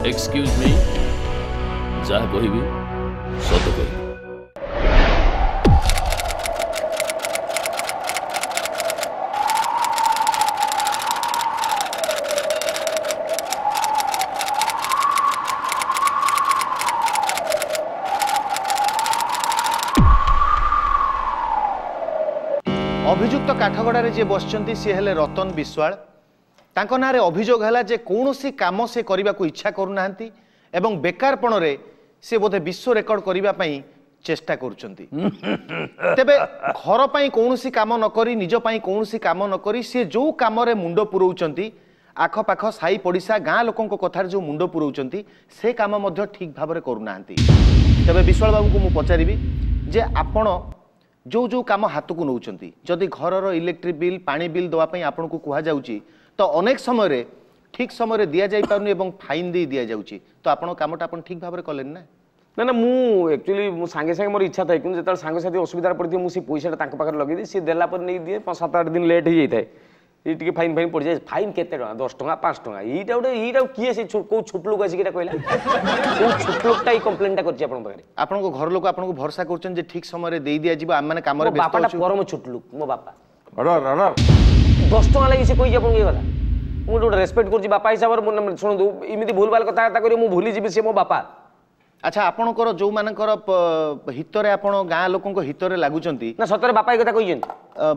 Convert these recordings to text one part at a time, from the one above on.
Excuse me जहाँ कहबी सत कहबी अभियुक्त काठगड़ारे जे बसचंती सी हेले रतन विश्वाल तांको नारे अभियोग है जे कौनसी काम से करने को इच्छा करूना एवं बेकारपण से बोधे विश्व रेकर्ड करने चेष्टा करुचंती तेबे घर पाई कौनसी काम नकरी निज पाई कौनसी काम नकरी सी जो काम रे मुंड पुरौचंती आखपाख साई पड़िशा गाँ लोकों कथार जो मुंड पुरौचंती से काम मध्य ठीक भाव में करूना तेबे विश्वाल बाबू को मु पचारिबी जे आपण जो जो काम हाथ को नौकरी जदि घर इलेक्ट्रिक बिल पानी बिल दवाई आपन को कह जाऊँगी तो अनेक समय ठीक समय दि जा पारनी एवं फाइन दे दि जाऊँगी तो आपन कामटा आप ठीक भाव में कले ना ना ना मु एक्चुअली मु सांगे सांगे मोर इच्छा था कि जो सांगसाथी असुविधा पड़ती मुझे पैसा पाखे लगे सी देला नहीं दिए 7-8 दिन लेट हो जाए ये फाइन फाइन पड़ जाए फाइन केते 10 टका 5 टका यहीटा गोटे किए से कौ छोट लोक आसिक कहला छोट लोकटा कम्प्लेन आपन घर लोक आपको भरोसा कर ठीक समय दे दि जाए आम मैंने कम बापाटा परम छोट लोक मो बापा 10 टका लगी से कही आपको ये कथा मुझे रेस्पेक्ट कर बापा हिसाब से शुणु इमती भूल भाल कथा कर भूली जी सी मो बापा अच्छा आपणकर जो मानकर हितरे आपण गाँ लोकों हितरे लागुचंती ना सतरे बापा कथा कहि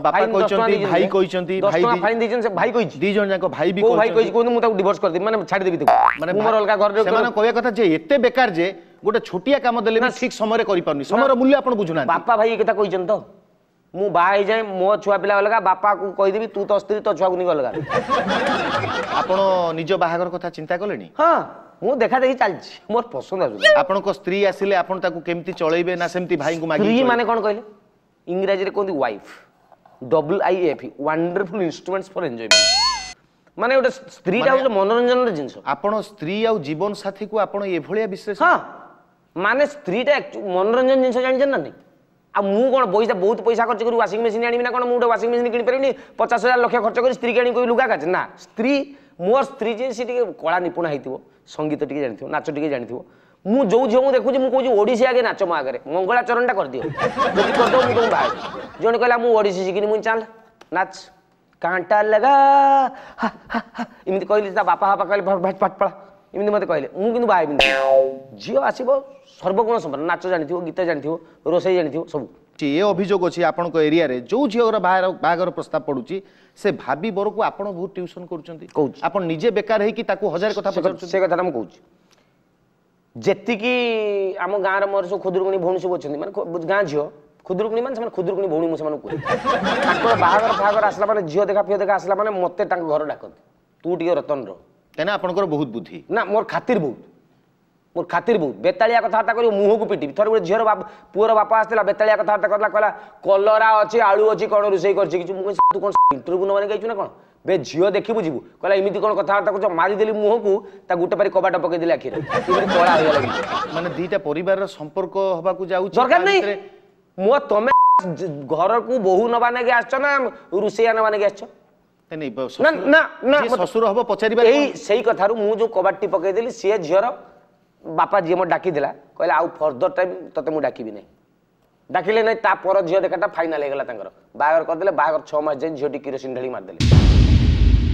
बापा कहचंती भाई कहचंती भाई फाइन देजन से भाई कहि दी जन जाको भाई भी को भाई कहि कोन मु ताको डिवोर्स कर दे माने छाडी देबी ताको माने मोर अलगा घर से माने कहया कथा जे एते बेकार जे गोटे छोटिया काम देले ना ठीक समय रे करि पारनी समय मूल्य आपण बुझुना बापा भाई कथा कहिचन तो मु बाई जाए मो छुआ पिला अलगा बापा को कहि देबी तू तो स्त्री तो छुआ को नि अलगा आपण निज बाहागर कथा चिंता कलेनी हां मु देखा देखी चलछि मोर पसंद आजु आपण को स्त्री आसिले आपण ताकू केमती चलैबे ना सेमती भाई को मागी स्त्री माने कोन कहले इंग्रजी रे कोंदी wife WIF wonderful instruments for enjoyment माने ओटा स्त्री टा हो मनोरंजन रे जिंस आपण स्त्री आ जीवन साथी को आपण ए भलिया विशेष हां माने स्त्री टा मनोरंजन जिंस जानि जन नहीं आ मु कोन पैसा बहुत पैसा खर्च करी वाशिंग मशीन आनी ना कोन मु वाशिंग मशीन किनि परनी 50,000 लाख खर्च करी स्त्री के आनी कोई लुगा काच ना स्त्री मोर स्त्री जे सी कला निपुण होइतिबो संगीत टिके जानिथिबो नाच टिके जानिथिबो मु जो जो मु देखु मु कहू ओडिसी आगे नाच मो आगे मंगलाचरणटा कर दियो जदि कर दो मु तुम बाय जण कहला मु ओडिसी सिकिनी मु चल नाच कांटा लगा इमिति कहली ता बापा बापा कहले भट पट पड़ा इमिति मते कहले मु किंतु बाय बिन जियो आसीबो सर्वगुण संपन्न नाच जानिथिबो गीत जानिथिबो रोसई जानिथिबो सब ये अभियोग अच्छी आपण एरिया रे जो झीर बाहागर प्रस्ताव पड़ुची से भाभी बर को आपण बहुत ट्यूशन करूछंती आपण निजे बेकार है कि ताकू हजार कथा पचार से कथा हम कहूँ जेतिकी आम गाँव मोर सब खुदुरकुणी भौणी सब अच्छे माने गाँ झील खुदुरकुणी माने खुदुरकुणी भौणी मुझे कहे बाहागर फागर आसला माने झील देखा फिओ देखा आसला माने मते घर डाकती तू टे रतन रहा आपंकर बहुत बुद्धि ना मोर खातिर बहुत बेतालिया कथबार्ता कर मुह को पिटी थोड़े गोटे झीर पुअर बापा आसला बेतालिया कथबार्ता करला कहला कलरा अच्छी आलू अच्छी कौन रोषे कर तू कौन इंटरव्यू नवा गई ना कौन बे झील देखू जीवु कहला इमिति कौन कथबार्ता कर मारिदेली मुह को गोटे पारी कबाट पकईदेली आखिर कला माने दीटा परिवार संपर्क हवा जाऊ दरकार नहीं मो तमें घर को बहु नवा नेगे आस ना रोषैया नवा नेगे आस ना ना ना ससुर हम पचार कथार मुझे कबाटी पकईदेली सी झीर बापा जी मत डाकी दिला कहला आउ फर्दर टाइम तते मु डाकी नहीं डाकिले नहीं ता पर झील देखाटा फाइनाल हो गला बागर करदे बागर 6 मास जाए झील किरोसिन ढाली मारदे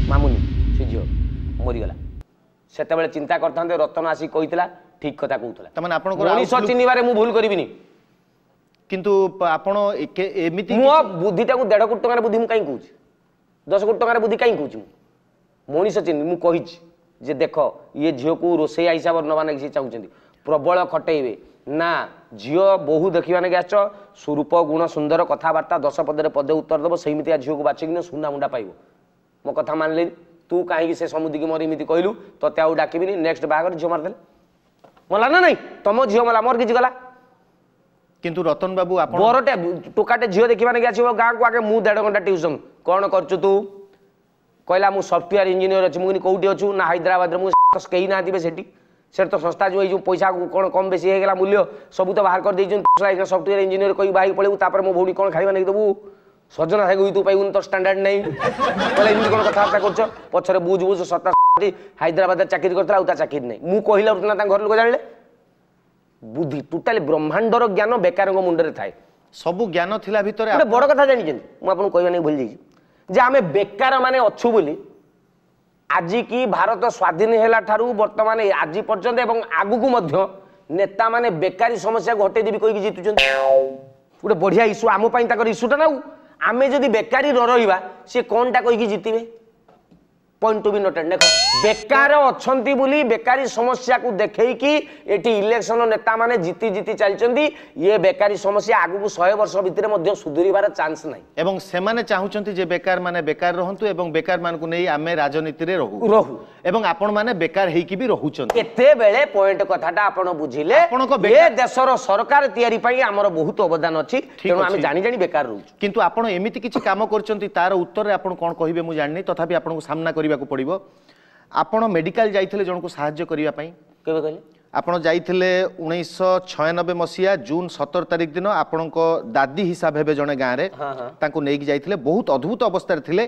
मामुनी से झील मरीगला से चिंता करते रतन आसी कही ठीक कथा कहूला मनीष चिन्हबारे मु भूल करी किंतु आपण एमिति मो बुद्धिटा को 1.5 कोटी टंकार बुद्धि मु कहीं कहूँ 10 कोटी टंकार बुद्धि कहीं कहूँ मनीष चिन्ह मु कही जे देख ये झील को रोषैया हिसाब से नवा ना चाहते प्रबल खटेबे ना झील बहु देखा ना आस स्वरूप गुण सुंदर कथबार्ता 10 पदे पदे उत्तर दब सेमती झील को बाचिक सुना मुंडा पाइब मो कथा मानले तू कहीं से समुद्र की मोर इमिति कहलु ते आउ डाकबी नेक्स्ट बाहर झील मारदे मला ना नहीं तुम झील मला मोर किसी गला किंतु रतन बाबू आप बरटे टोकाटे झील देखा ना आस गाँव को आगे मु 1.5 घंटा ट्यूशन कौन कर तू कहला मु सॉफ्टवेयर इंजीनियर अच्छी मुझे कौटी अच्छु ना हैदराबाद मुझे कहीं ना से तो संस्था जो पैसा कौन कम बेसी होगा मूल्य सब तो बाहर कर दे सॉफ्टवेयर इंजीनियर कही बाहर पड़े मो भौणी कौन खाଇବା नहीं देबू सजना शाग तू पाइबुन तो स्टैंडर्ड नहीं कहला एमती कौन कथबार्ता कर पछरे बुझ बुझ 7 ହାଇଦ୍ରାବାଦ ଚାକିରି କରିଥିଲା ଆଉ ତା ଚାକିରି ନାହିଁ ମୁଁ କହିଲା ନା ଘର ଲୋକ ଜାଣିଲେ ବୁଦ୍ଧି ଟୋଟାଲି ବ୍ରହ୍ମାଣ୍ଡର ଜ୍ଞାନ ବେକାରଙ୍କ ମୁଣ୍ଡରେ ଥାଏ ସବୁ ଜ୍ଞାନ ଥିଲା ଭିତରେ ଗୋଟେ ବଡ଼ କଥା ଜାଣିଛନ୍ତି ମୁଁ ଆପଣଙ୍କୁ କହିବା ନେଇ ଭୁଲି ଯାଇଛି ଯେ ଆମେ ବେକାର ମାନେ ଅଛୁ ବୋଲି ଆଜି କି ଭାରତ ସ୍ୱାଧୀନ ହେଲା ଠାରୁ ବର୍ତ୍ତମାନ ଆଜି ପର୍ଯ୍ୟନ୍ତ ଏବଂ ଆଗକୁ ମଧ୍ୟ ନେତା ମାନେ ବେକାରୀ ସମସ୍ୟାକୁ ହଟେଇ ଦେବି କହିକି ଜିତୁଛନ୍ତି ଗୋଟେ ବଢିଆ ଇସ୍ୟୁ ଆମ ପାଇଁ ତାଙ୍କର ଇସ୍ୟୁଟା ନା ଆମେ ଯଦି ବେକାରୀ ନ ରହିବା ସେ କଣଟା କହିକି ଜିତିବେ पॉइंट टू बी नोटेड देख बेकार अच्छी बोली बेकारी समस्या को देखी एटी इलेक्शन नेता माने जीती जीती चलती ये बेकारी समस्या आगु 100 वर्ष भितर सुधुरिबार चांस नहीं एवं सेमाने चाहुचंती जे बेकार माने बेकार रहंतु एवं बेकार मान को नहीं आमे राजनीति रे रहू एवं आपण माने बेकार हेकी भी रहउचंती एते बेले पॉइंट कथाटा आपण बुझिले ये देशर सरकार तयारी पई हमर बहुत अवदान अछि तेनु आमे जानि जानि बेकार रहू किंतु आपण एमिति किछि काम करचंती तार उत्तर रे आपण कोन कहिबे मु जाननी तथापि आपण को सामना करिबा को पड़िबो आपण मेडिकल जाइथिले जण को सहाय्य करिया पई केबे कहले आपण जाइथिले 1996 मसिया जून 17 तारिख दिन आपण को दादी हिसाब हेबे जणे गां रे तांको नेकी जाइथिले बहुत अद्भुत अवस्था रे थिले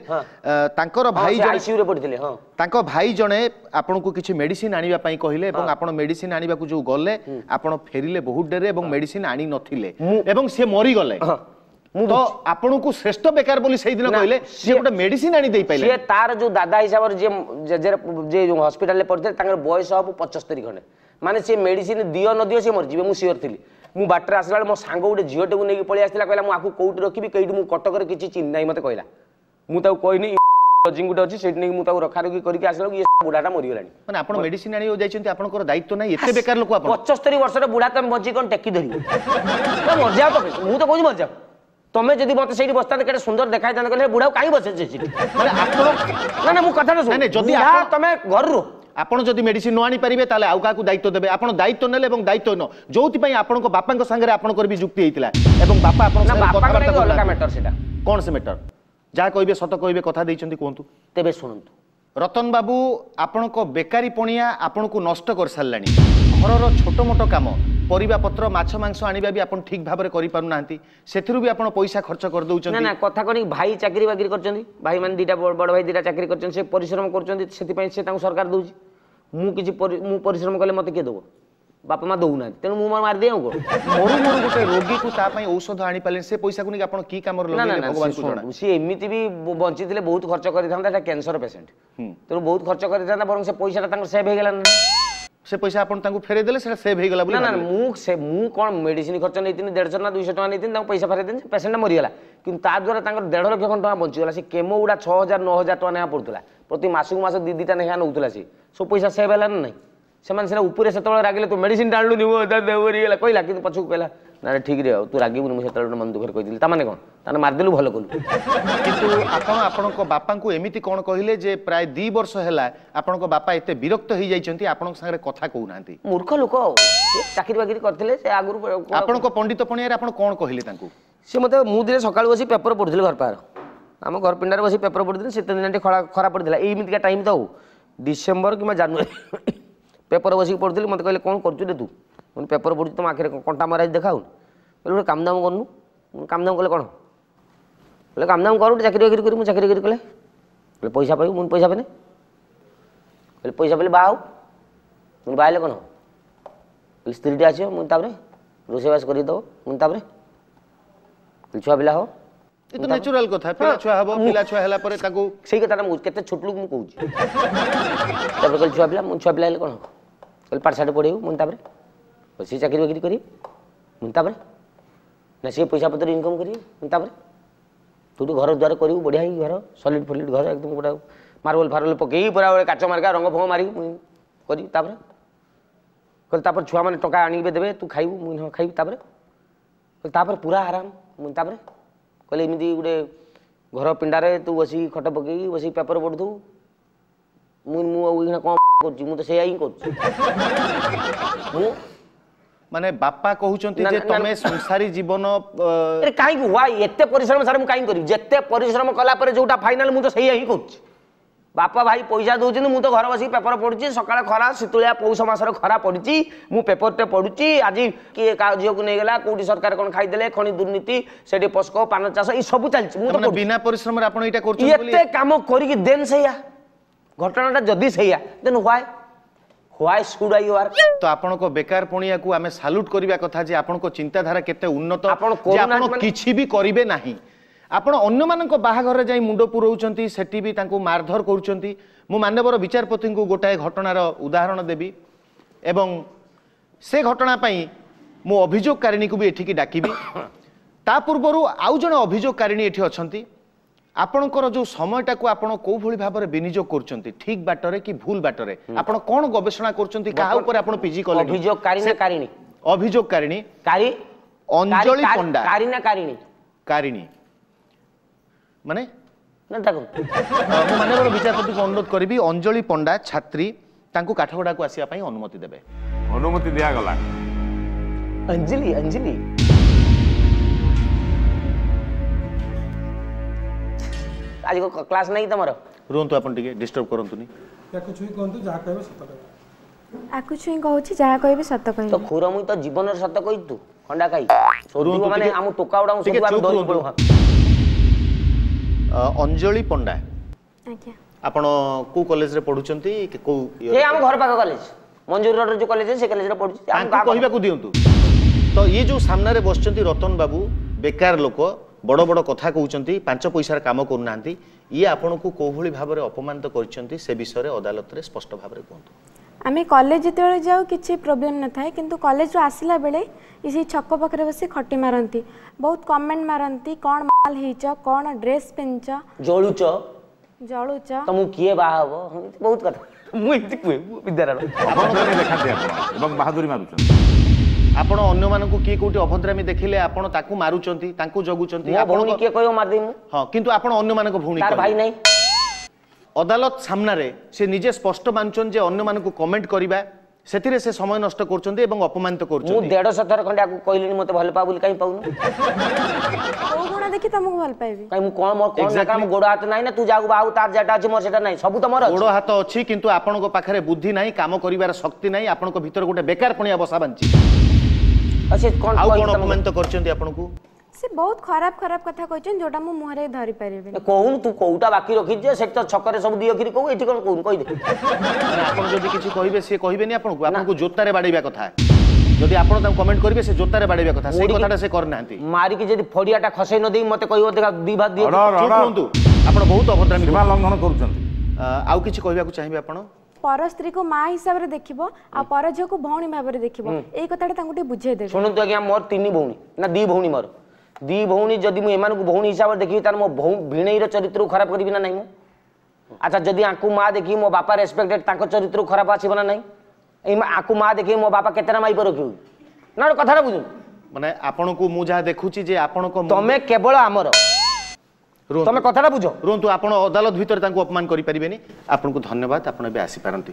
तांकर भाई जणे आईसीयू रे पड़थिले हां तांको भाई जणे आपण को किछि मेडिसिन आनिबा पई कहिले एवं आपण मेडिसिन आनिबा को जो गले आपण फेरिले बहुत डेरे एवं मेडिसिन आनी नथिले एवं से मरि गले तो आपन को श्रेष्ठ बेकार बोली सही दिन कहले से गोटे मेडिसिन आनी दे पाइले से तार जो दादा हिसाब जे जे जो हॉस्पिटल ले पड़थे तांगर बयस अब 75 खंडे माने से मेडिसिन दियो न दियो से मर जीवे मु सियर थिली मु बाटर आसला मो सांग गोटे झियोटे को नेकी पळि आस्तिला कहला मु आकु कोउट रखिबी कइट मु कटक रे किछि चिन्ह नाही मते कहला मु ताऊ कहनी लॉजिंग गुटे अछि सेट नेकी मु ताऊ रखा रखी करके आसला ये बुढाटा मरि गलानी माने आपण मेडिसिन आनी हो जाइछंती आपण को दायित्व नाही एते बेकार लोक आपण 75 वर्ष रे बुढा तम बची कोन टेकी धरि मर जाओ तो मु तो कहू मर जाओ तमे जदि मते सेठी बस्ता केटे सुंदर देखाय ताने कहले बुढा काई बसे सेठी माने आपण ना ना मु कथा सुन नहीं जदि तमे घर रो आपण जदि मेडिसिन न आनी परिबे ताले आउ काकू दायित्व देबे आपण दायित्व नेले एवं दायित्व न जोति पई आपण को बापा संगे आपण कर भी जुक्ति हेतिला एवं बापा आपण ना बापा को अलग मैटर सेटा कोन से मैटर जा कहबे सत कहबे कथा दैचंती कोंतु तेबे सुनंतु रतन बाबू आपण को बेकारी पणिया आपण को नष्ट कर सारलानी घरर छोट मोट काम परिबा पत्र माछ मांस आनिबा भी आपण ठीक भाबरे करि पारु नांती सेथिरु भी आपण पैसा खर्च कर दउचंती ना ना कथा कोनी भाई चाकरी बाकरी करचंती भाई मान दीटा बड़ भाई दीटा चाकरी करचंती से परिश्रम करचंती सेति पई से तांको सरकार दउची मु किछि मु परिश्रम कले मते के दबो बापा मा दउ ना तेनु मु मार दे को मोर गोटे रोगी को ता पई औषध आनी पाले से पैसा को नि आपण की काम रो लगले भगवान को जणा से एमिति भी बंचिथिले बहुत खर्च करि थांदा एटा कैंसर पेशेंट तेनु बहुत खर्च करि थांदा बरং से पैसाटा तांको सेव हे गेला से पैसा आपण तांको फेरे देले से सेव हे गेला ना ना मु कोन मेडिसिन खर्च नैतिन 150 ना 200 टका नैतिन तांको पैसा फेरे देन पेशेंट मरि गेला किंतु ता द्वारा तांको 1.5 लाख टका बंची गेला से केमो उडा 6000 9000 टका नेहा पड़तला प्रति मासକୁ मास दी दीटा नेहा नउतला से सो पैसा सेव हेला नै सेमान सेना ऊपर सेतळ रागिले तू मेडिसिन डाललु निमो देवरी गेला कहला किंतु पछू कहला ना ठीक रे तू रागिबु मु सेतळ मन दुखर कहि दिली ता माने कोन ताने मार देलु भलो कलु किंतु आपण को बापा को एमिति कोन कहिले जे प्राय 2 वर्ष हैला आपण को बापा एते विरक्त होई जाइचंती आपण संगे कथा कहू नांती मूर्ख लोक चाकरी बाकरी करथिले से आगुरु आपण को पंडित पणिया रे आपण कोन कहिले तांको से मते मु दिले सकाळ बसी पेपर पढथिले घर पार हम घर पिंडार बसी पेपर पढथिले से दिन खरा पड़थिला एमिति का टाइम तो डिसेंबर कि जनवरी पेपर बसी पढ़ुली मत कहले कौन कर तू मैं पेपर पढ़ु तुम आखिर कंटा मारा देखाऊ बोले काम दाम करनु काम दाम कले कौन बोले काम दाम करू चाकरी बाकरी करी चाकरी बाकरी कले बोले पैसा पाइबू मुझे पैसा पाने बोले पैसा पाइले बाहू मुझे बाहले कौन बोले स्त्रीटे आसो मुझे रोषेबास करदेव मुझे छुआ पिला हो ये तो नेचुरल कथा पिला छुआ हबो पिला छुआ हला परे ताको सही कथा मु केते छोट लोक मु कहूची तबे कल छुआ पिला हेले कोन कल पाठशाठ पढ़ेबू मुझे बस चाकरी बाकरी करी मुझे ना सी पैसा पत्र इनकम करी मुझे तू घर द्वार करू बढ़िया घर सॉलिड फॉलिड घर एकदम गोटा मार्बल फार्बल पकई पूरा काच मार्का रंग फंग मारी करी कल छुआ मैंने टका आनिबे देबे तू खाइबू मुझे खाइबी पूरा आराम मुझे कहले एमती गोटे घर पिंडारे तू बसी खट पकई बसी पेपर पढ़ु मुझे कौन कर से ही कर माने बापा कहउचंती जे तमे संसारी जीवन अरे काई हुआ एते परिश्रम सारे मु काई करी जत्ते परिश्रम कला पर जोटा फाइनल मु तो सही ही करछ बापा भाई पैसा दउछन मु तो घर बसी पेपर पढुची सकाळ खरा शीतुलिया पौष मासर खरा पढुची मु पेपर ते पढुची आज के काजियो को नै गेला कोठी सरकार कोन खाइ देले खणी दुर्नीति सेठी पस्को पान चाष ई सब चलछ मु तो बिना परिश्रम रे आपण एटा करछ बोली एते काम करी कि देन सैया घटनाटा जदि सैया देन व्हाई शुड आई यूर तो आपण को बेकार पणिया को आमे सैल्यूट करबा कथा जे आपण को चिंताधारा केते उन्नत आपण जे आपण किछि भी करिवे नाही आपण अन्य मानक बाहाघर जाई मुंड पुरौचंती सेठी भी तांको मारधर करूचंती मु मान्यवर विचारपति को गोटाए घटनार उदाहरण देबी एवं से घटना पई मु अभियोगकारिणी को भी एठिकी डाकिबी ता पूर्वरु आउ जण अभियोगकारिणी एठी अछंती आपणकर जो समयटा को आपण को भली भाबरे विनियोग करचंती ठीक बाटरे कि भूल बाटरे आपण कोन गवेषणा करचंती काहा ऊपर आपण पीजी कले अभियोगकारिणी कारी अंजलि पंडा कारिणी माने ना ताको मु मान्यवर विचारपति को अनुरोध करिबी अंजलि पंडा छात्री तांको काठगोडा को आसिया पई अनुमति देबे अनुमति दिया गला अंजलि आज को क्लास नहीं तमरो रुंतु अपन टिके डिस्टर्ब करंतुनी याकु छुई कहंतु जा कहबे सत कहबे आकु छुई कहूची जा कहबे सत कहबे तो खुर मुई तो जीवन रे सत कहि तू खंडा खाई सोदु माने हम टोका उडा सब हम दोई पळो अंजलि पंडा आज्ञा आपण को कॉलेज रे पढुचंती कि को ए हम घर पाक कॉलेज मंजूर रोड जो कॉलेज है से कॉलेज रे पढुची हम कहबा को दियंतु तो ये जो सामने रे बसचंती रतन बाबू बेकार लोक बड़ बड़ कथा कहउचंती 5 पैसार काम करूनांती ये आपण को कोभली भाबरे अपमानित करचंती से विषय रे अदालत रे स्पष्ट भाबरे कहंतु आमे कॉलेज जेतेबेले जाऊ किछि प्रॉब्लम न थाए किंतु कॉलेज रो आसिला बेले इसी छक्क पकरे बसी खटी मारंती बहुत कमेंट मारंती कोन माल हेच कोन ड्रेस पिनच जळुच तो मु किए बाहबो बहुत कथा मु इति कुए विद्यालय आपण देखाते आपण एवं बहादुरी मारुछन आपण अन्य मानकु किए कोटी अभद्रामी देखिले आपण ताकू मारुचंती ताकू जगुचंती आपण भौणी किए कहियो मार देमु हां किंतु आपण अन्य मानक भौणी तार भाई नहीं अदालत सामना रे से निजे स्पष्ट मानचन जे अन्य मानकु कमेंट करिबा सेतिरे से समय नष्ट करचंती एवं अपमानित करचंती मु 150 थर खंडा को कहलिनी मते भल पा बोली काई पाउनु को गुण देखि तमको भल पाइबी काई मु कोन ना काम गोड़ हाथ नाही ना तू जागु बाहु तार जाटा अछि मोर सेटा नाही सब तो मोर गोड़ हाथ अछि किंतु आपण को पाखरे बुद्धि नाही काम करिवार शक्ति नाही आपण को भीतर गोटे बेकार पणिया बसा बांची अच्छे कोन कोन अपमानित करचंती आपण को से बहुत खराब कथा कहछन जोटा मु मुहरे धरि परिबे कहून तू कोउटा बाकी रखि जे से तो छकरे सब दियो खिरी कहू एठी कोन कहून कहि दे आपण जदी किछि कहिबे से कहिबेनी आपण को जोतारे बाडीबा कथा जदी आपण ता कमेंट करिवे से जोतारे बाडीबा कथा से कथाटा से करनांती मारी कि जदी फडियाटा खसै न देई मते कहियो देखा दी भात दियो चुप रहंतु आपण बहुत अभद्रामी सीमा लंघन करूछन आउ किछि कहिबा को चाहिबे आपण पर स्त्री को माँ हिसाब रे देखिबो आ पर झियो को भौणी भाबरे रे देखिबो एई कथाटा तांगु टे बुझे देबे सुनंतु आज्ञा मोर 3 भौणी ना 2 भौणी मोर 2 भौणी जदी मु एमान को भौणी हिसाब रे देखि तार मो भिणई रो चरित्र को खराब करबी ना नहीं मु अच्छा जदी आकु माँ देखि मो बापा रेस्पेक्टेड ताको चरित्र को खराब आसीबो ना नहीं एई आकु माँ देखि मो बापा केतना माई पर रखिउ ना कथाटा बुझु माने आपण को मु जा देखुची जे आपण को तमे केवल हमर तमे कथाटा बुझो रुंतु आपण अदालत भीतर तांको अपमान करि परिबेनी आपण को धन्यवाद आपण बे आसी पारंती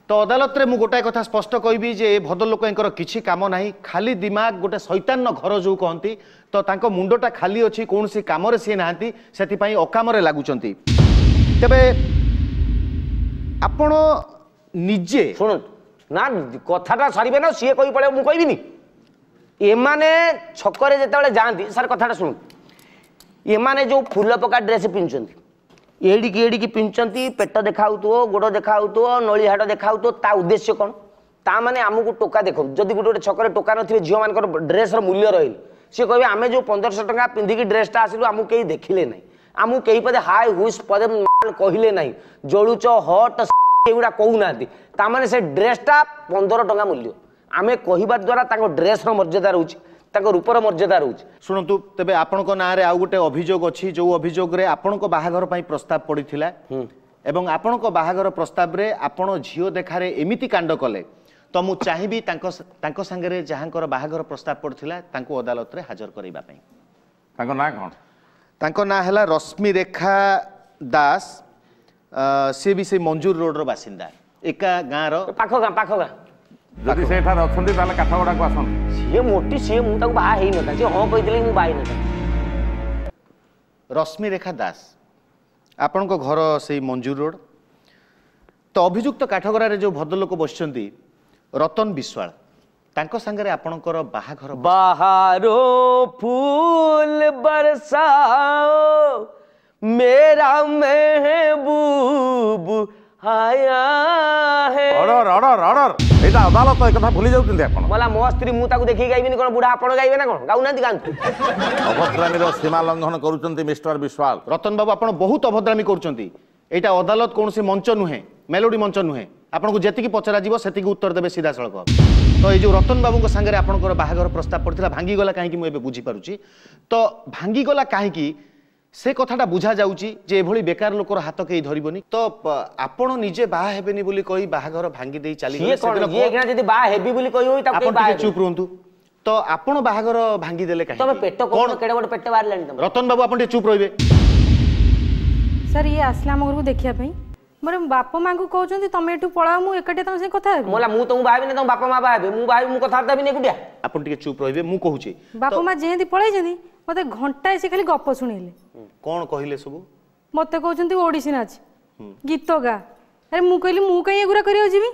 तो अदालत रे मु गोटाए कथा स्पष्ट कहबी जे भद्र लोकंकर किछि काम नाही खाली दिमाग गोटे शैतान न घर जो कहंती तो तांको मुंडटा खाली अछि कोनसी काम रे से नाहंती सेति पई अकाम रे लागुचंती तबे आपण निजे सुन ना कथाटा सरीबे ना सिए कहि पळे मु कहबिनी एमाने छकरे जेतेबेले जांती सर कथाटा सुन एमाने जो फूल पका ड्रेस पिंचंती एडी पिंचंती पेट देखाउतो गोड़ देखाउतो नळी हाड देखाउतो ता उद्देश्य कोन ता माने हमकु टोका देखो जदी गोटे छकरे टोका नथिबे झियो मानकर ड्रेस रो मूल्य रहिल से कहबे आमे जो 1500 टका पिंदी की ड्रेस ता आसिलु हमकु केही देखिले नै हमकु केही पदे हाय हुस पदे कहिले नै जळुच हट एगुडा कहू नांती ता माने से ड्रेस ता 15 टका मूल्य आमे कहिबा द्वारा ताको ड्रेस रो मर्यादा रहउची ताको रूपर मर्यादा रहउची सुनंतु तबे आपनको ना रे आउ गोटे अभियोग अछि जो अभियोग रे आपनको बाहागर पई प्रस्ताव पडिथिला एवं आपनको बाहागर प्रस्ताव रे आपण झियो देखारे एमिति कांड कले तो मु चाहिबी तांको संगे रे जहांकर बाहागर प्रस्ताव पडिथिला तांको अदालत रे हाजर करैबा पई तांको ना कोन तांको ना हला रश्मि रेखा दास से भी से मंजूर रोड रो बासिंदा एका गाँ रो पाखो गाँ जदि सेठार अछंती ताले काठगोडा को आसन सीए मोटी सीए मु ताको बहा हेई नता जे हां कहितले मु बाई नता रश्मि रेखा दास आपण को घर से मंजूर रोड तो अभियुक्त काठगोड़ा रे जो भद्रलोक बसचंती रतन विश्वाल तांको संगे आपणकर बाहाघर बाहरो फूल बरसाओ मेरा महबूब आया है ଅର୍ଡର ଅର୍ଡର ଅର୍ଡର ଏଇଟା ଅଦାଲତ ଏ କଥା ଭୁଲି ଯାଉଛନ୍ତି ଆପଣ बोला मो स्त्री मु ताकू देखि गाइबिनी कोन बुढ़ा आपण गाइबे ना कोन गाउनांती गांतु ଅଭଦ୍ରାମୀର ସୀମା ଲଙ୍ଘନ କରୁଛନ୍ତି ମିଷ୍ଟର ବିଶ୍ୱାଳ ରତନ ବାବୁ ଆପଣ ବହୁତ ଅଭଦ୍ରାମୀ କରୁଛନ୍ତି ଏଇଟା ଅଦାଲତ କୌଣସି ମଞ୍ଚ ନୁହେଁ ମେଲୋଡି ମଞ୍ଚ ନୁହେଁ ଆପଣଙ୍କୁ ଯେତିକି ପଚରାଯିବ ସେତିକି ଉତ୍ତର ଦେବେ ସିଧାସଳଖ ତ ଏଇ ଯୋଉ ରତନ ବାବୁଙ୍କ ସାଙ୍ଗରେ ଆପଣଙ୍କର ବାହାଘର ପ୍ରସ୍ତାବ ପଡ଼ିଥିଲା ଭାଙ୍ଗିଗଲା କାହିଁକି ମୁଁ ଏବେ ବୁଝିପାରୁଛି ତ ଭାଙ୍ଗିଗଲା କାହିଁକି ସେ କଥାଟା ବୁଝା ଯାଉଛି ଯେ ଏଭଳି ବେକାର ଲୋକର ହାତ କେହି ଧରିବନି ତ ଆପଣ ନିଜେ ବାହା ହେବେନି ବୋଲି କହି ବାହାଘର ଭାଙ୍ଗି ଦେଇ ଚାଲିଗଲେ ये कोन ये एकना जदी बा हेबी बोली कहि होई ताकू ଆପଣ बा ଟିକେ ଚୁପ୍ ରୁହନ୍ତୁ ତ ଆପଣ ବାହାଘର ଭାଙ୍ଗି ଦେଲେ तमे କାହିଁକି पेट कोन केडे बड पेट बाहर लानी तमे ରତନ ବାବୁ ଆପଣ ଟିକେ ଚୁପ୍ ରହିବେ सर ये आसला आम घर को देखिया मोर बाप माँ को कहते तुम एठू पलाओ मु एकाटे तुम से कथा हेबी मोला मु तुम बाबी ने तुम बापा मां बाबे मु बाबी मु कथा देबी ने गुडिया ଆପଣ ଟିକେ ଚୁପ୍ ରହିବେ ମୁଁ କହୁଛି बाप माँ जेहेती पलैछन्ति मते घंटा से खाली गप शुणिले କଣ କହିଲେ ସବୁ मत कहते ओडिसी नाच गीत गा अरे मु कहली मु कहीं एगुरा करियो जीवी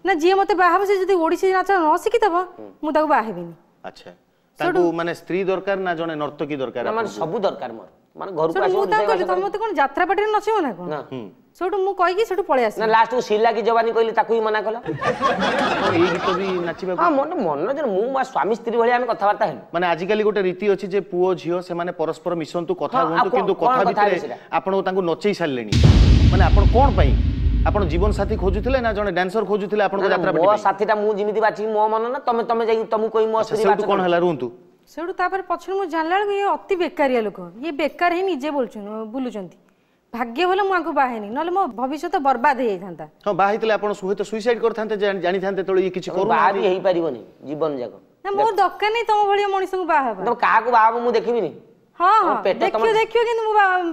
ना जी मते बाहाब से जदी ओडिसी नाच न शिखितब मु ताको बाहेबिनी ଆଚ୍ଛा ତାଙ୍କୁ ମାନେ ସ୍ତ୍ରୀ ଦରକାର ନା ଜଣେ ନର୍ତ୍ତକୀ ଦରକାର ना माने सब दरकार मोर माने घर को मु आसो कहली तुम मते कोन यात्रा पार्टी नचिबो ना कोन सेठू मु कहि सेठू पळे आसी ना लास्ट को शीला की जवानी कहली ताकू ही मना कला ଆପଣ ଏଇ ଗୀତ ବି ନାଚିବାକୁ हां मन मनोरंजन मु मा स्वामी स्त्री भली हम कथावार्ता हेलु ମାନେ ଆଜିକାଲି ଗୋଟେ ରୀତି ଅଛି ଯେ ପୁଅ ଝିଅ ସେମାନେ ପରସ୍ପର ମିଶନ୍ତୁ କଥା ହଁ, ହୁଅନ୍ତୁ ଆଉ କିନ୍ତୁ କଣ କଥା କଥା ହେବେ ଭିତରେ ସେଟା? ଆପଣ ତାଙ୍କୁ ନଚେଇ ସାରିଲେଣି ମାନେ ଆପଣ କଣ ପାଇଁ ଆପଣ ଜୀବନ ସାଥୀ ଖୋଜୁଥିଲେ ନା ଜଣେ ଡ୍ୟାନ୍ସର ଖୋଜୁଥିଲେ ଆପଣଙ୍କ ଯାତ୍ରା मो साथीटा मु जिमिति बाची मो मन ना तमे तमे जाई तुमु कोई मो स्त्री ସେଇଠୁ କଣ ହେଲା ରୁହନ୍ତୁ सेठू तापर पछर मु जानला ये अति बेकारिया लोक ये बेकार ही निजे बोलछन बुलुचंती भाग्य भले मु आको बाहेनी नले मो भविष्य बर्बाद हे जांता ହଁ ବାହା ହେଇଥିଲେ ଆପଣ ହୁଏତ ସୁଇସାଇଡ୍ କରିଥାନ୍ତେ ଜାଣିଥାନ୍ତେ ତେଣୁ ଇଏ କିଛି बाहर କରୁନାହାନ୍ତି हेई परिबोनी जीवन जाको ना मोर दरकार नहीं तुम भलिया मनिष को बाहा तुम काहा को बाबा मु देखिबिनी हाँ तुम हाँ पेट देखियो देखियो किंतु मु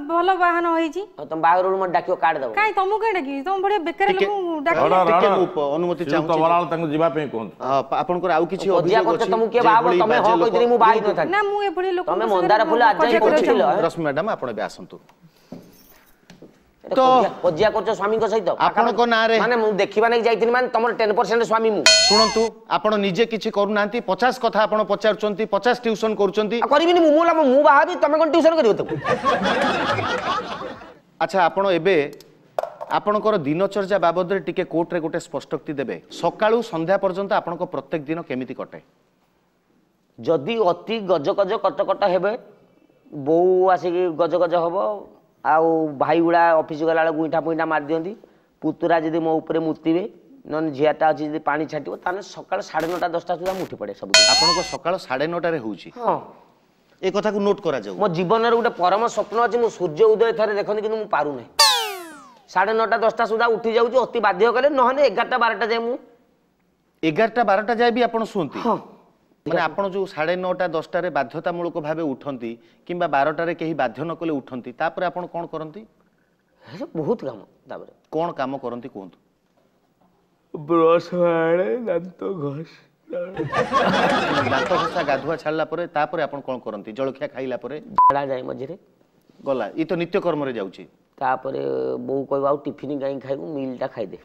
भलो बाहन होईची तुम बाहर मत डाकियो कार्ड दबो काई तुमु कहीं डाकी तुम भलिया बेकार लोक डाकी ଟିକେ ମୁଁ ଅନୁମତି ଶ୍ରୀଯୁକ୍ତ ଚାହୁଁଛି ବରାଳ ତାଙ୍କୁ ଯିବା ପାଇଁ କୁହନ୍ତୁ ଆପଣଙ୍କର ଆଉ କିଛି ପଜିଆ ଅଭିଯୋଗ करते ଅଛି तुम के बाबा ଯେଭଳି तमे ବାଜେ हो ଲୋକ- कहितरी मु बाही न थाकी ना मु एभली लोक तमे मंदार फूल आज जाई करथिल ରଶ୍ମି ମ୍ୟାଡାମ ଆପଣ ଏବେ ଆସନ୍ତୁ तो पजिया करछ स्वामी को सहित ଆପଣଙ୍କ ନାଁରେ माने मु देखिबा नै जाईथिन माने तमर 10% स्वामी मु ଶୁଣନ୍ତୁ ଆପଣ ନିଜେ କିଛି କରୁନାହାନ୍ତି 50 କଥା ଆପଣ ପଚାରୁଛନ୍ତି 50 ଟ୍ୟୁସନ କରୁଛନ୍ତି କରିବିନି मु मोला मु बाहाबी तमे कोन ट्यूशन करियो तको ଆଚ୍ଛା ଆପଣ ଏବେ ଆପଣଙ୍କର ଦିନଚର୍ଯ୍ୟା ବାବଦରେ ଟିକେ କୋର୍ଟରେ ଗୋଟେ ସ୍ପଷ୍ଟୋକ୍ତି ଦେବେ ସକାଳୁ ସନ୍ଧ୍ୟା ପର୍ଯ୍ୟନ୍ତ ଆପଣଙ୍କ ପ୍ରତ୍ୟେକ ଦିନ କେମିତି କଟେ जदि अति गज गज कट कट हेबे बो आसिक गज गज हबो आउ भाई गुड़ा ऑफिस गला गुइठा पुइठा मार दियंती पुतुरा जदि मो ऊपर मुतिबे नन झियाटा अछि जदि पानी छाटिबो ताने सकाळ 9:30 10टा सुधा मुठी पड़े सब ଆପଣଙ୍କ ସକାଳ 9:30 ରେ ହେଉଛି हां ଏ କଥାକୁ ନୋଟ୍ କରାଯାଉ मो जीवन रे गोटे परम स्वप्न अछि मु सूर्य उदय थरे देखनि किनु मु पारु नै 9:30 10टा सुधा उठी जाउची अति बाध्य करे नहने 11टा 12टा जाय मु 11ଟା 12ଟା ଯାଏ ବି ଆପଣ ଶୁଅନ୍ତି हां ମାନେ ଆପଣ ଯୋଉ 9:30 10ଟାରେ ବାଧ୍ୟତାମୂଳକ ଭାବେ ଉଠନ୍ତି କିମ୍ବା 12ଟାରେ କେହି ବାଧ୍ୟ ନ କଲେ ଉଠନ୍ତି ତାପରେ ଆପଣ କ'ଣ କରନ୍ତି हे बहुत काम ताबरे କ'ଣ କାମ କରନ୍ତି କୁହନ୍ତୁ ब्रश वाले दांत घस ଦାନ୍ତ ଘଷା ଗାଧୁଆ ଛାଡ଼ିଲା ପରେ ତାପରେ ଆପଣ କ'ଣ କରନ୍ତି ଜଳଖିଆ ଖାଇଲା ପରେ झाड़ा जाय मझिरे ଗଲା ଇ ତ ନିତ୍ୟକର୍ମରେ ଯାଉଛି तापरे बो कहबा टिफिन गाई खाइबू मिलटा खाइ दे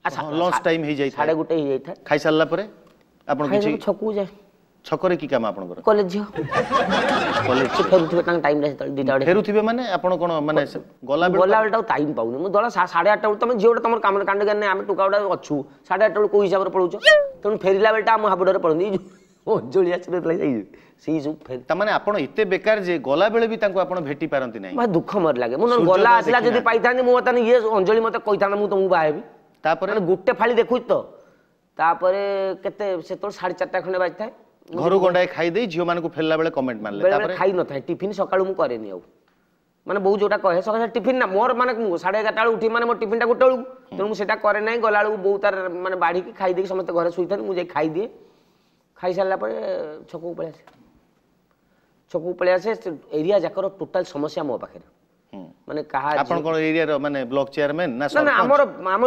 अच्छा ଲଞ୍ଚ ଟାଇମ୍ ହେଇଯାଇଥାଏ 1:30 ହେଇ ଯାଇଥାଏ ଖାଇସାରିଲା ପରେ ଆପଣ କିଛି ଛକକୁ ଯାଏ ଛକରେ କି କାମ ଆପଣଙ୍କର କଲେଜ ଝିଅ କଲେଜ ସେ ଫେରୁଥିବେ ତାଙ୍କ ଟାଇମ୍ ରେ ସେତେବେଳେ 2ଟା ବେଳେ ଫେରୁଥିବେ ମାନେ ଆପଣ କ'ଣ ମାନେ ଗଲାବେଳେ ଗଲାବେଳଟାକୁ ଟାଇମ୍ ପାଉନି ମୁଁ ଦଳ 8:30 ବେଳକୁ ତମେ ଝିଅଟା ତମର କାମ କାଣ୍ଡ ଜ୍ଞାନ ଆମେ ଟୁକା ଗୁଡ଼ା ଅଛୁ 8:30 ବେଳକୁ କୋଉ ହିସାବରେ ପଳଉଛ ତେଣୁ ଫେରିଲା ବେଳଟା ଆମ ହାବୁଡ଼ରେ ପଡ଼ନ୍ତି ଅଞ୍ଜଳି ଆସିନଥିଲା ସେଇ ସବୁ ଫେରି ତାମାନେ ଆପଣ ଏତେ ବେକାର ଯେ ଗଲାବେଳେ ବି ତାଙ୍କୁ ଆପଣ ଭେଟି ପାରନ୍ତି ନାହିଁ ଭାଇ ଦୁଃଖ ମୋର ଲାଗେ ମୁଁ ସୂର୍ଯ୍ୟ ଗଲା ତ ଆସିଲା ଯଦି ଦେଖିନାହାନ୍ତି। ପାଇଥାନ୍ତି ମୁଁ ତାହେଲେ ଇଏ ଅଞ୍ଜଳି ମତେ କହିଥାନ୍ତା ମୁଁ ତମକୁ ବାହା ହେବି ତାପରେ ମାନେ ଗୋଟେ ଫାଳି ଦେଖୁଛି ତ ତାପରେ କେତେ ସେତେବେଳେ 4:30 ଖଣ୍ଡେ ବାଜିଥାଏ ଘରୁ ଗଣ୍ଡାଏ ଖାଇଦେଇ ଝିଅମାନଙ୍କୁ ଫେରିଲା ବେଳେ କମେଣ୍ଟ ମାରିଲେ ବେଳେ ତାପରେ ବେଳେ ଖାଇ ନଥାଏ ଟିଫିନ୍ ସକାଳୁ ମୁଁ କରେନି ଆଉ ମାନେ ବୋଉ ଯୋଉଟା କହେ ସକାଳେ ଟିଫିନ୍ ନା ମୋର ମାନେ ମୁଁ 11:30 ବେଳକୁ ଉଠି ମାନେ ମୋ ଟିଫିନ୍ଟା 1 ବେଳକୁ ତେଣୁ ମୁଁ ସେଟା କରେ ନାହିଁ ଗଲା ବେଳକୁ ବୋଉ ତାର ମାନେ ବାଢ଼ିକି ଖାଇଦେଇକି ସମସ୍ତେ ଘରେ ଶୋଇଥାନ୍ତି ମୁଁ ଯାଇ ଖାଇଦିଏ ଖାଇସାରିଲା ପରେ ଛକକୁ ପଳେଇ ଆସେ ଏରିଆ ଯାକର ଟୋଟାଲ ସମସ୍ୟା ମୋ ପାଖରେ ମାନେ କାହା ଆପଣଙ୍କର ଏରିଆର ମାନେ ବ୍ଲକ ଚେୟାରମ୍ୟାନ୍ ନା ନା ଆମର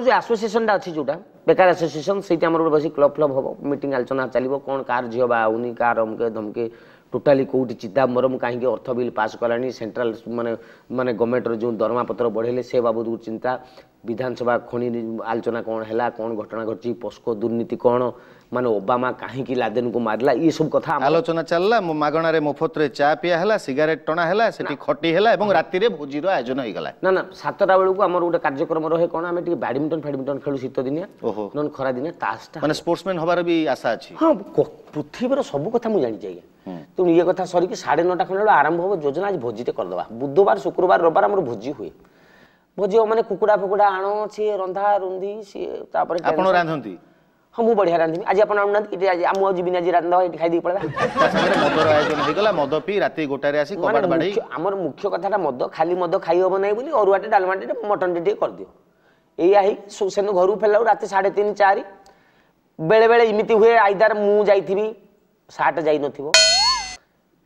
ଯୋଉ ଆସୋସିଏସନଟା ଅଛି ଯୋଉଟା ବେକାର ଆସୋସିଏସନ ସେଇଠି ଆମର ବସି କ୍ଲବ ହବ ମିଟିଂ ଆଲୋଚନା ଚାଲିବ କ'ଣ କାହାର ଝିଅ ବାହା ହଉନି କାହାର ଅମକେ ଧମକେ टोटाली कौटी चिदम्बरम कहीं अर्थ बिल पास कलानी सेंट्रल माने माने गवर्नमेंट जो दरमा पत्र बढ़ेले से बाबद चिंता विधानसभा खनि आलोचना कौन है कौन घटना घटी पोस्को दुर्नीति कौन माने ओबामा कहीं लादेन को मारला ये सब कथा आलोचना चलला मागणारे मुफत चा पिया है सिगारेट टणा है सेठी खटी है और राति रे भोजीर आयोजन हो गला ना ना 7टा बेलू आम गोटे कार्यक्रम रहे कौन आम बैडमिंटन खेलु शीत दिनिया नन खरा दिने तासटा माने स्पोर्ट्समैन हबार भी आशा अछि हां पृथ्वीर सब कथा मु जानि जाइए तुम ये कथा सरी कि 9:30 खंड आरंभ हो योजना आज भोजीटे करदबा बुधवार शुक्रवार रविवार हमर भोजी हुए भोजी माने कुकुड़ा फुकुड़ा आण सी रंधा रुंधी सी तापर आपण रांधंती हम बढ़िया रांधि आज आप आज आम जीवन आज रांधा खाई दी पड़ा मदर आयोजन हो गला मद पी राति गोटारे आसी कबाड़ बाड़ी हमर मुख्य कथाटा मद खाली मद खाई होबो नै बोली अरुआटे डालमाटे मटन टे कर दियो एया ही सेन घर फेला राति 3:30 4 बेले बेले इमिति हुए आइदार मु जाइथिबी सार्ट जाई नथिबो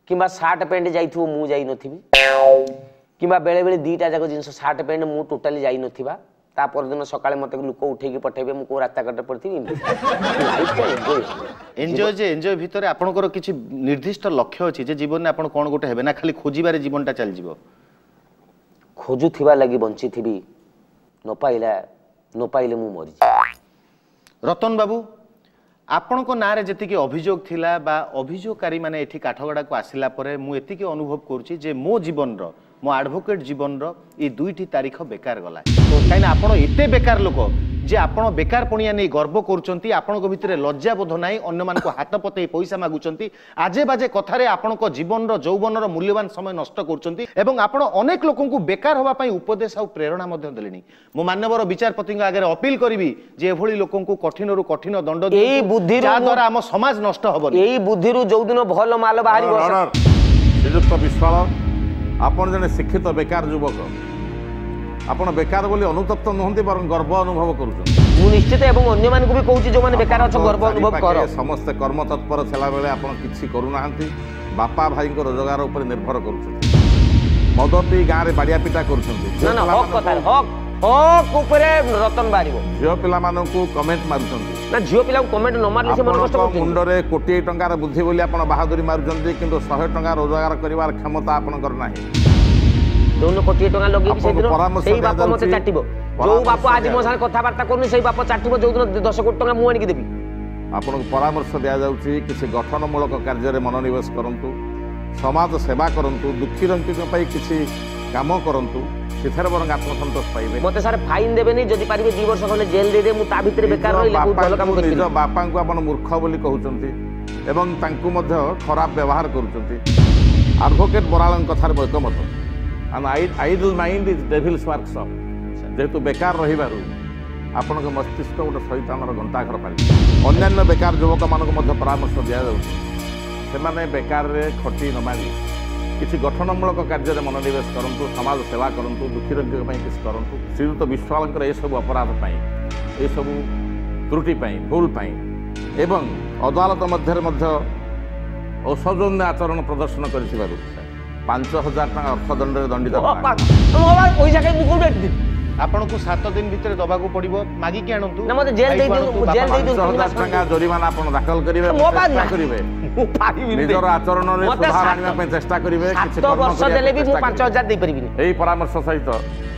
किंबा सार्ट पैंट जाइथिबो मु जाई नथिबी किंबा बेले बेले दीटा जाक जिंस सार्ट पैंट मु टोटली जाई नथिबा ता परदिन सकाळे मते लोक उठेकी पठेबे मु को रास्ता कटे पड़थिबी एन्जॉय जे एन्जॉय भितरे आपनकर किछि निर्दिष्ट लक्ष्य अछि जे जीवन में आपण कोन गोटे हेबे ना खाली खोजिबारे जीवनटा चल जीवो खोजुथिबा लागि बंचिथिबी न पाइले मु मरि रतन बाबू आपण को नारे जतिके अभियोग थिला बा अभियोगकारी माने एठी काठगड़ा को आसिला परे मु एतिके अनुभव करूची जे मो जीवन रो मो एडवोकेट जीवन रो ई दुईटी तारीख बेकार गला काई ना आपण एते बेकार लोक जे आपण बेकार पणिया नै गर्व करूचंती आपण को भितरे लज्जा बोध नाही अन्य मान को हाथ पते पैसा मागुचंती आजे बाजे कथारे आपण को जीवन रो यौवन रो मूल्यवान समय नष्ट करूचंती एवं आपण अनेक लोकन को बेकार होबा पई उपदेश आ प्रेरणा मध्ये देलेनी मो मान्यवर विचारपति आगे अपील करिवि जे एभली लोकन को कठिन रु कठिन दंड दे एई बुद्धि जा द्वारा हम समाज नष्ट होबनी एई बुद्धि रु जो दिन भल माल बाहरी श्रीयुक्त विश्वाल आपण जने शिक्षित बेकार युवक आपण बेकार बोली अनुतप्त नहंती बर गर्व अनुभव करूछन मु निश्चित एवं अन्य मान को भी कहूची जो माने बेकार अछ गर्व अनुभव कर समस्त कर्म तत्पर छला बेले आपण किछि करू नाहंती बापा भाई को रोजगार ऊपर निर्भर करूछन मद पी गां रे बाडिया पिटा करूछन ना ना हक कथा हक ऊपर रतन बारिबो झियो पिला मानन को कमेंट मारुछन ना झियो पिला को कमेंट न मारले से मन कष्ट करछन मुंडरे कोटी टंकार बुद्धि बोली आपण बहादुरी मारुछन किंतु 100 टंका रोजगार करिवार क्षमता आपण कर नाही दोनों कोटी टंका लगे से दिन सेही बाप मते चाटिबो जो बाप आज मो साथ कथा वार्ता करनु सेही बाप चाटिबो जो दिन 10 कोटी टंका मु आनी देबी आपण को परामर्श दिया जाउची किसी गठनमूलक कार्य रे मनोनिवेश करंतु समाज सेवा करंतु दुखी रंकिक पई किसी काम करंतु सिथर बरंग आत्मसंतोष पाइबे मते सारे फाइन देबे नहीं जदी पारिबे 2 वर्ष खने जेल दे दे मु ता भितरे बेकार रहिले बहुत भलो काम करबी निज बापा को आपण मूर्ख बोली कहउचंती एवं तांकु मध्य खराब व्यवहार करूचंती एडवोकेट बरालन कथार एकमत an idle mind is devil's workshop जेतु बेकार रहिबारु आपण को मस्तिष्क गोटे शैतानर गंताघर पाली अन्य बेकार युवक मान को परामर्श दिया से बेकार रे खटी न मारी किसी गठनमूलक कार्य मनोनिवेश करूँ समाज सेवा करूँ दुखी रोगी किसी करूँ श्रीयुक्त विश्वाल ये सब अपराध ये सब त्रुटि भूल एवं अदालत मध्य असौजन्य आचरण प्रदर्शन कर 5,000 टका अर्थदंड दंडित आपण को 7 दिन भितर दबा को पड़िबो मागी के आनंतु ना मते जेल दे दियो 5,000 टका जरिमाना आपण दाखल करिवे चेष्टा करिवे निजर आचरण रे सुधार आनिबा पे चेष्टा करिवे किछि वर्ष देले भी मु 5,000 दे परिबिनी एही परामर्श सहित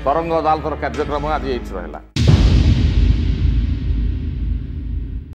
तरंग अदालतर कार्यक्रम आज एछि रहला।